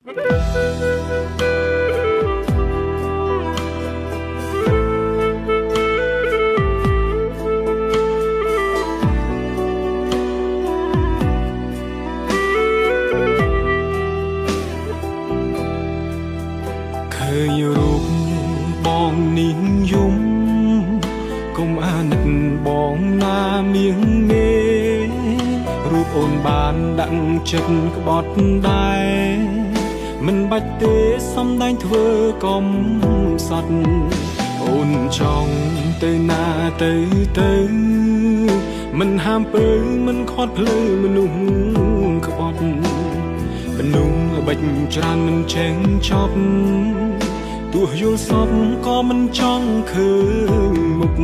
เคยรูปบองนิยมกุมอานิตบองนาเมียงเมรูปโอนบานดังจัดกบดได้มันบัดเตសំដែងធ្វើកំសត់អូនចង់ទៅណាទៅមិនហាមពើមិនខត់ភ្លឺមនុស្សក្បត់មនុស្សបិចច្រើនមិនចេញចប់ទោះយល់សពក៏មិនចង់ឃើញមុខ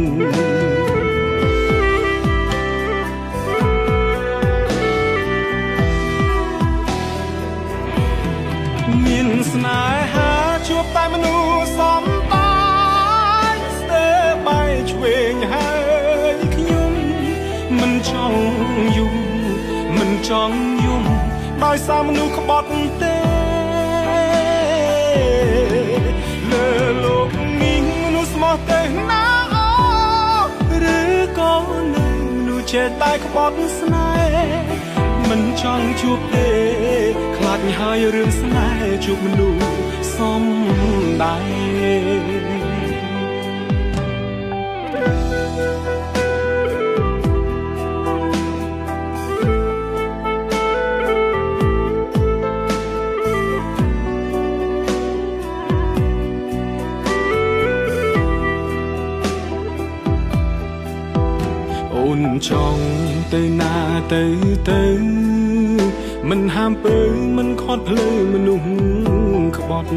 មានស្នេហាជួបតែមនុស្សសំបាយស្ទើរបែកឆ្វេងហើយខ្ញុំមិនចង់យំមិនចង់យំដោយសារមនុស្សក្បត់ទេលើលោកនេះមនុស្សស្មោះទេណាឬក៏នៅមនុស្សចេះតែក្បត់ស្នេហ៍មិនចង់ជួបទេខ្លាចហើយរឿងស្នេហ៍ជួបមនុស្សសំដែងអូនចង់ទៅណាទៅមិនហាមពើមិនខត់ភ្លឺមនុស្សក្បត់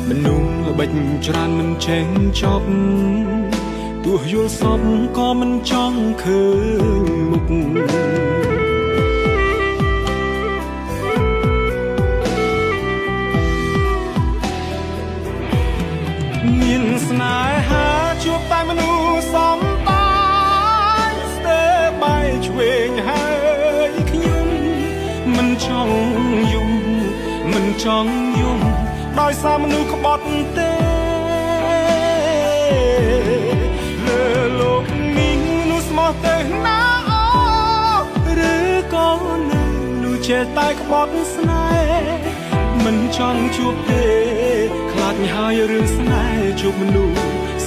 មនុស្សបិចច្រើនមិនចេញចប់ទោះយល់សពក៏មិនចង់ឃើញមុខមានស្នេហាជួបតែមនុស្សសំបាយស្ទើរបែកឆ្វេងហើយខ្ញុំមិនចង់យំមិនចង់យំដោយសារមនុស្សក្បត់ទេលើលោកនេះមនុស្សស្មោះទេណាឬក៏នៅមនុស្សចេះតែក្បត់ស្នេហ៍មិនចង់ជួបទេខ្លាចហើយរឿងស្នេហ៍ជួបមនុស្ស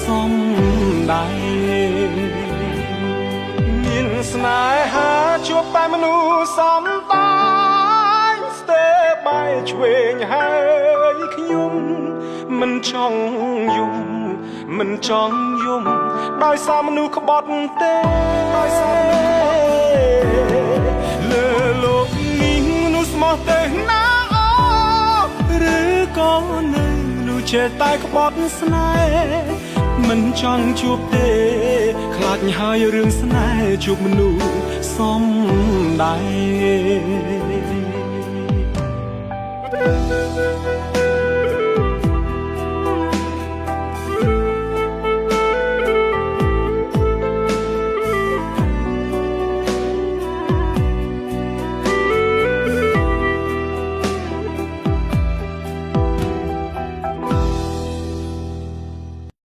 សំដែងមានស្នេហាជួបតែមនុស្សសំបាយស្ទើរបែកឆ្វេងហើយខ្ញុំមិនចង់យំមិនចង់យំដោយសារមនុស្សក្បត់ទេដោយសារលើលោកនេះមនុស្សស្មោះទេណាឬក៏នៅមនុស្សចេះតែក្បត់ស្នេហ៍មិនចង់ជួបទេខ្លាចហើយរឿងស្នេហ៍ជួបមនុស្សសំដែង